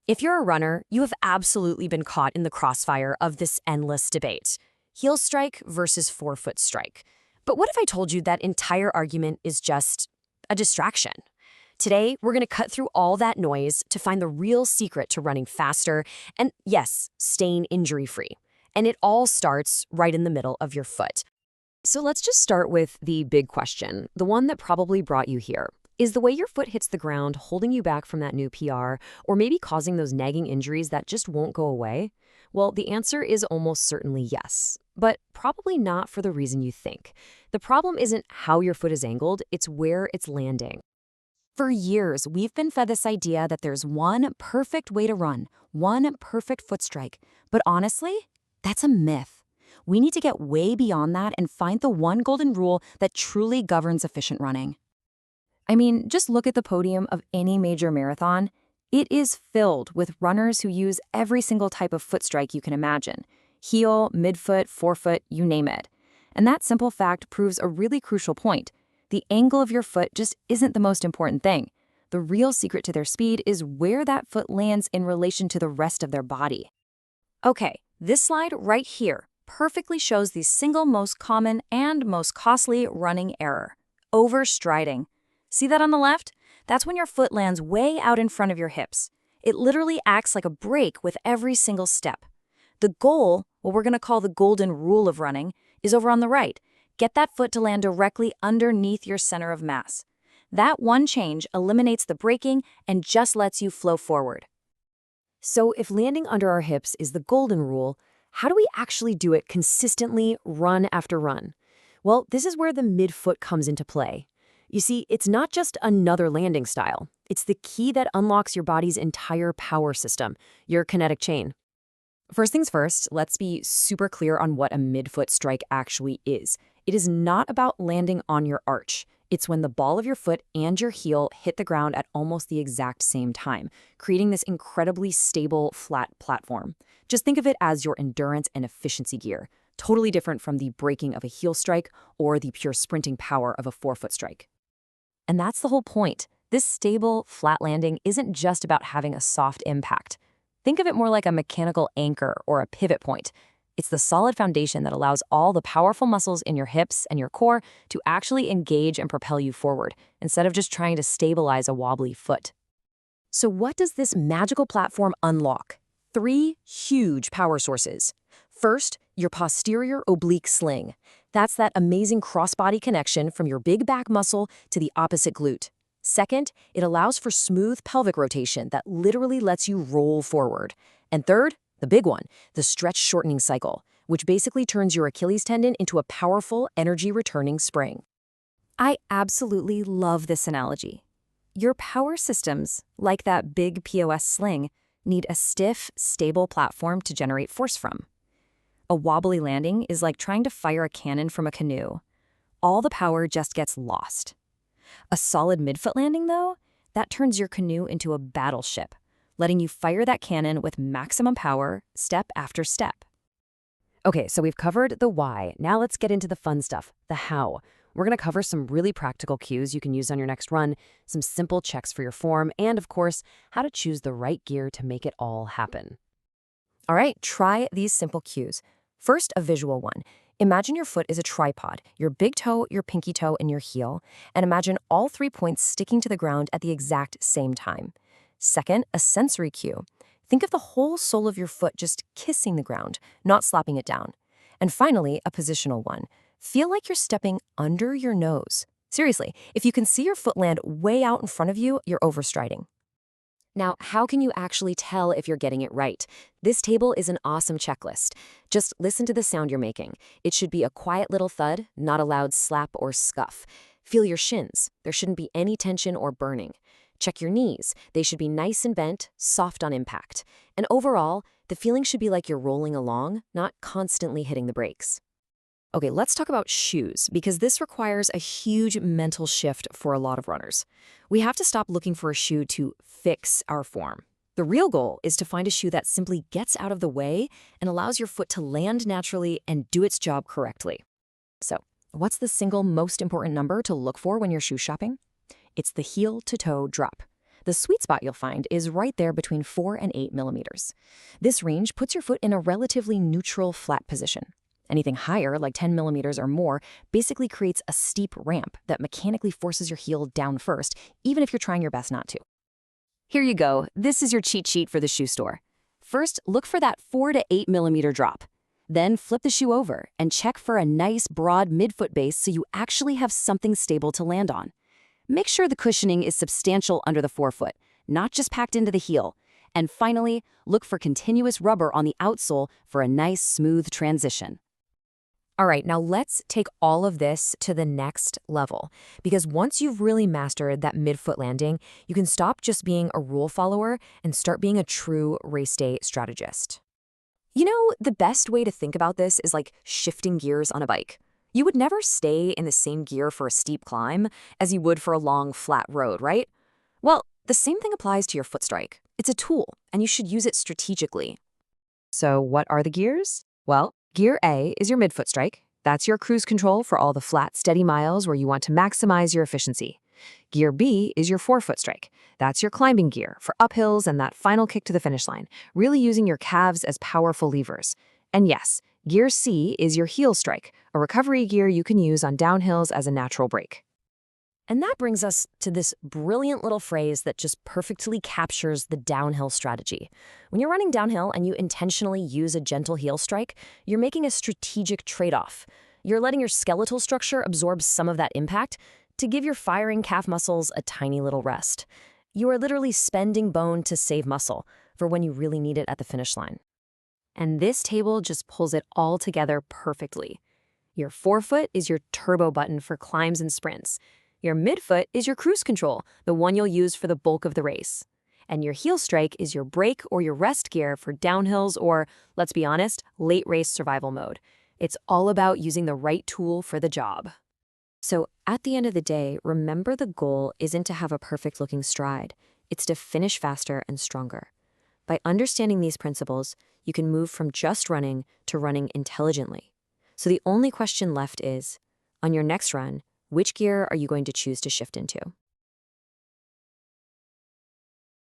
If you're a runner, you have absolutely been caught in the crossfire of this endless debate. Heel strike versus forefoot strike. But what if I told you that entire argument is just a distraction? Today, we're going to cut through all that noise to find the real secret to running faster and, yes, staying injury-free. And it all starts right in the middle of your foot. So let's just start with the big question, the one that probably brought you here. Is the way your foot hits the ground holding you back from that new PR, or maybe causing those nagging injuries that just won't go away? Well, the answer is almost certainly yes, but probably not for the reason you think. The problem isn't how your foot is angled, it's where it's landing. For years, we've been fed this idea that there's one perfect way to run, one perfect foot strike. But honestly, that's a myth. We need to get way beyond that and find the one golden rule that truly governs efficient running. I mean, just look at the podium of any major marathon. It is filled with runners who use every single type of foot strike you can imagine. Heel, midfoot, forefoot, you name it. And that simple fact proves a really crucial point. The angle of your foot just isn't the most important thing. The real secret to their speed is where that foot lands in relation to the rest of their body. Okay, this slide right here perfectly shows the single most common and most costly running error: overstriding. See that on the left? That's when your foot lands way out in front of your hips. It literally acts like a brake with every single step. The goal, what we're going to call the golden rule of running, is over on the right. Get that foot to land directly underneath your center of mass. That one change eliminates the braking and just lets you flow forward. So if landing under our hips is the golden rule, how do we actually do it consistently, run after run? Well, this is where the midfoot comes into play. You see, it's not just another landing style. It's the key that unlocks your body's entire power system, your kinetic chain. First things first, let's be super clear on what a midfoot strike actually is. It is not about landing on your arch. It's when the ball of your foot and your heel hit the ground at almost the exact same time, creating this incredibly stable, flat platform. Just think of it as your endurance and efficiency gear, totally different from the braking of a heel strike or the pure sprinting power of a forefoot strike. And that's the whole point. This stable, flat landing isn't just about having a soft impact. Think of it more like a mechanical anchor or a pivot point. It's the solid foundation that allows all the powerful muscles in your hips and your core to actually engage and propel you forward, instead of just trying to stabilize a wobbly foot. So what does this magical platform unlock? 3 huge power sources. First, your posterior oblique sling. That's that amazing crossbody connection from your big back muscle to the opposite glute. Second, it allows for smooth pelvic rotation that literally lets you roll forward. And third, the big one, the stretch shortening cycle, which basically turns your Achilles tendon into a powerful, energy-returning spring. I absolutely love this analogy. Your power systems, like that big POS sling, need a stiff, stable platform to generate force from. A wobbly landing is like trying to fire a cannon from a canoe. All the power just gets lost. A solid midfoot landing, though, that turns your canoe into a battleship, letting you fire that cannon with maximum power, step after step. Okay, so we've covered the why. Now let's get into the fun stuff, the how. We're going to cover some really practical cues you can use on your next run, some simple checks for your form, and of course, how to choose the right gear to make it all happen. All right, try these simple cues. First, a visual one. Imagine your foot is a tripod, your big toe, your pinky toe, and your heel, and imagine all 3 points sticking to the ground at the exact same time. Second, a sensory cue. Think of the whole sole of your foot just kissing the ground, not slapping it down. And finally, a positional one. Feel like you're stepping under your nose. Seriously, if you can see your foot land way out in front of you, you're overstriding. Now, how can you actually tell if you're getting it right? This table is an awesome checklist. Just listen to the sound you're making. It should be a quiet little thud, not a loud slap or scuff. Feel your shins. There shouldn't be any tension or burning. Check your knees. They should be nice and bent, soft on impact. And overall, the feeling should be like you're rolling along, not constantly hitting the brakes. Okay, let's talk about shoes, because this requires a huge mental shift for a lot of runners. We have to stop looking for a shoe to fix our form. The real goal is to find a shoe that simply gets out of the way and allows your foot to land naturally and do its job correctly. So, what's the single most important number to look for when you're shoe shopping? It's the heel-to-toe drop. The sweet spot you'll find is right there between 4 and 8 millimeters. This range puts your foot in a relatively neutral, flat position. Anything higher, like 10 millimeters or more, basically creates a steep ramp that mechanically forces your heel down first, even if you're trying your best not to. Here you go. This is your cheat sheet for the shoe store. First, look for that 4 to 8 millimeter drop. Then flip the shoe over and check for a nice, broad midfoot base so you actually have something stable to land on. Make sure the cushioning is substantial under the forefoot, not just packed into the heel. And finally, look for continuous rubber on the outsole for a nice, smooth transition. All right, now let's take all of this to the next level, because once you've really mastered that midfoot landing, you can stop just being a rule follower and start being a true race day strategist. You know, the best way to think about this is like shifting gears on a bike. You would never stay in the same gear for a steep climb as you would for a long, flat road, right? Well, the same thing applies to your foot strike. It's a tool, and you should use it strategically. So what are the gears? Well, Gear A is your midfoot strike. That's your cruise control for all the flat, steady miles where you want to maximize your efficiency. Gear B is your forefoot strike. That's your climbing gear for uphills and that final kick to the finish line, really using your calves as powerful levers. And yes, Gear C is your heel strike, a recovery gear you can use on downhills as a natural brake. And that brings us to this brilliant little phrase that just perfectly captures the downhill strategy. When you're running downhill and you intentionally use a gentle heel strike, you're making a strategic trade-off. You're letting your skeletal structure absorb some of that impact to give your firing calf muscles a tiny little rest. You are literally spending bone to save muscle for when you really need it at the finish line. And this table just pulls it all together perfectly. Your forefoot is your turbo button for climbs and sprints. Your midfoot is your cruise control, the one you'll use for the bulk of the race. And your heel strike is your brake or your rest gear for downhills or, let's be honest, late race survival mode. It's all about using the right tool for the job. So at the end of the day, remember the goal isn't to have a perfect looking stride. It's to finish faster and stronger. By understanding these principles, you can move from just running to running intelligently. So the only question left is, on your next run, which gear are you going to choose to shift into?